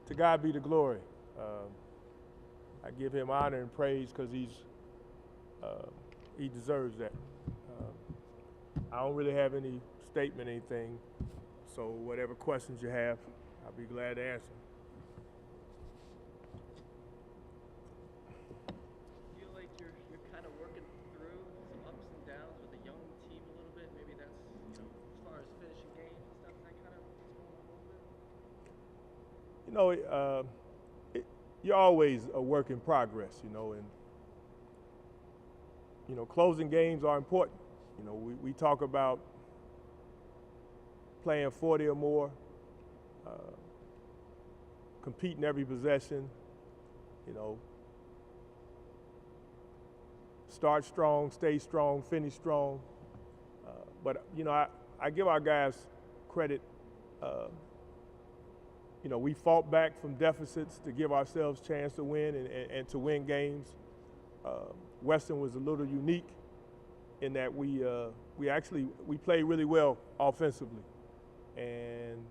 To God be the glory. I give him honor and praise because he deserves that. I don't really have any statement, anything. So whatever questions you have, I'll be glad to answer. Feel like you're kind of working through some ups and downs with a young team a little bit. Maybe that's as far as finishing games and stuff. That kind of what's going on a little bit. You're always a work in progress, and closing games are important. We talk about playing 40 or more, competing every possession, start strong, stay strong, finish strong. But I give our guys credit. We fought back from deficits to give ourselves a chance to win and to win games. Western was a little unique in that we played really well offensively, and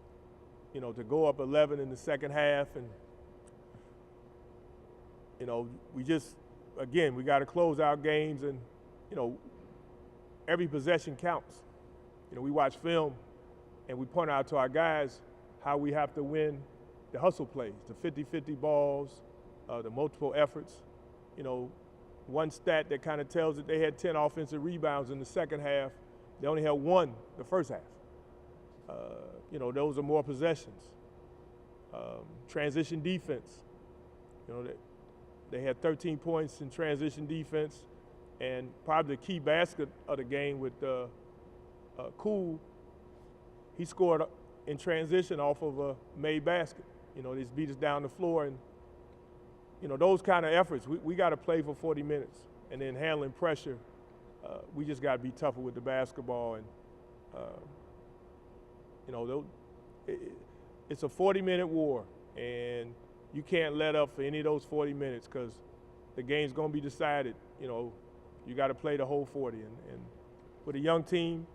to go up 11 in the second half, and we got to close out games, and every possession counts. We watch film, and we point out to our guys how we have to win the hustle plays, the 50-50 balls, the multiple efforts. One stat that kind of tells that they had 10 offensive rebounds in the second half. They only had one the first half. Those are more possessions. Transition defense. They had 13 points in transition defense, and probably the key basket of the game with Cool. He scored in transition off of a made basket. They just beat us down the floor, and those kind of efforts, we got to play for 40 minutes, and then handling pressure, we just got to be tougher with the basketball, and it's a 40-minute war, and you can't let up for any of those 40 minutes because the game's going to be decided. You got to play the whole 40, and with a young team,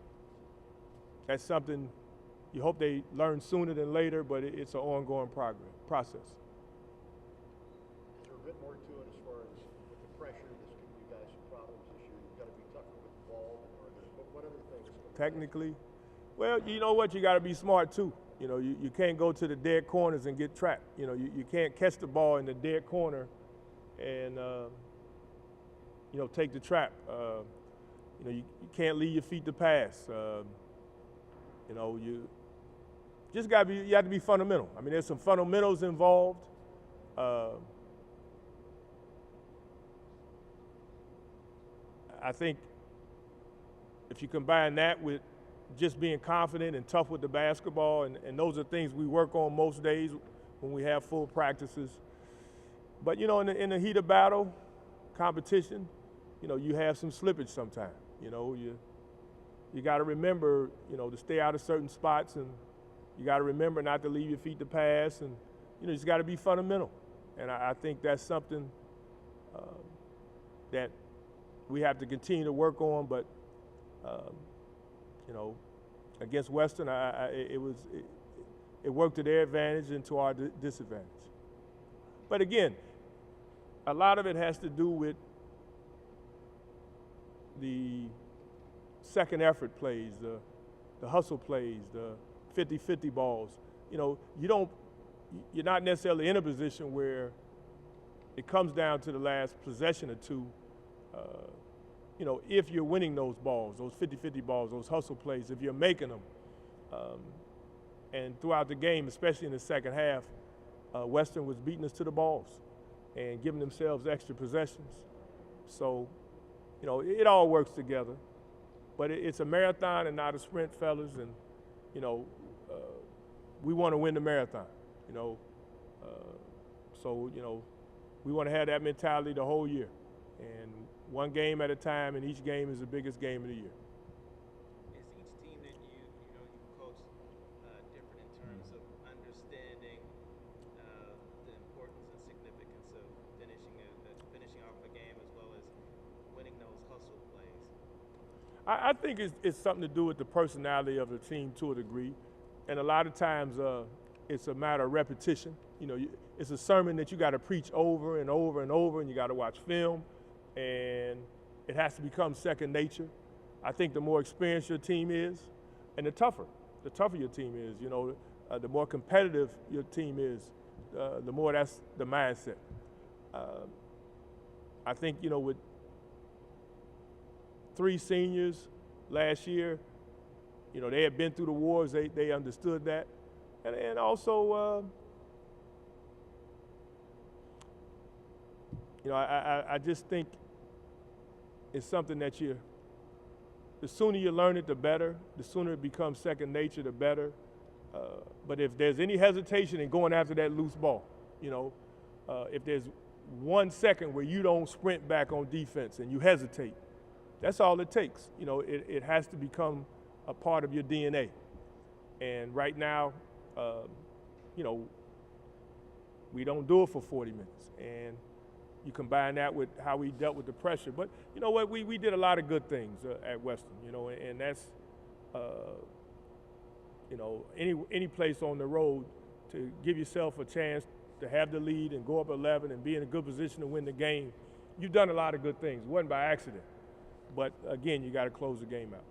that's something you hope they learn sooner than later, but it's an ongoing process. Is there a bit more to it as far as with the pressure that's giving you guys some problems this year? You've got to be tougher with the ball, or what other things? Technically, well, you know what? You got to be smart too. You can't go to the dead corners and get trapped. You can't catch the ball in the dead corner and take the trap. You can't leave your feet to pass. You just got to be. You have to be fundamental. I mean, there's some fundamentals involved. I think if you combine that with just being confident and tough with the basketball, and those are things we work on most days when we have full practices. But in the heat of battle, competition, you have some slippage sometimes. You got to remember, to stay out of certain spots, and you got to remember not to leave your feet to pass, and you just got to be fundamental. And I think that's something that we have to continue to work on. But against Western, it worked to their advantage and to our disadvantage. But again, a lot of it has to do with the second effort plays, the hustle plays, the 50-50 balls. You're not necessarily in a position where it comes down to the last possession or two. If you're winning those balls, those 50-50 balls, those hustle plays, if you're making them, and throughout the game, especially in the second half, Western was beating us to the balls and giving themselves extra possessions. So, it all works together. But it's a marathon and not a sprint, fellas, and we want to win the marathon. So we want to have that mentality the whole year, and one game at a time, and each game is the biggest game of the year. Is each team that you coach different in terms of understanding the importance and significance of finishing off a game as well as winning those hustle plays? I think it's something to do with the personality of the team to a degree, and a lot of times it's a matter of repetition. it's a sermon that you got to preach over and over and over, and you got to watch film, and it has to become second nature. I think the more experienced your team is, and the tougher your team is, the more competitive your team is, the more that's the mindset. I think, with 3 seniors last year, they had been through the wars, they understood that. And also, I just think it's something that the sooner you learn it, the better. The sooner it becomes second nature, the better. But if there's any hesitation in going after that loose ball, if there's 1 second where you don't sprint back on defense and you hesitate, that's all it takes. It has to become a part of your DNA. And right now, we don't do it for 40 minutes. And you combine that with how we dealt with the pressure. But you know what? We did a lot of good things at Western, and that's, any place on the road to give yourself a chance to have the lead and go up 11 and be in a good position to win the game. You've done a lot of good things. It wasn't by accident. But again, you got to close the game out.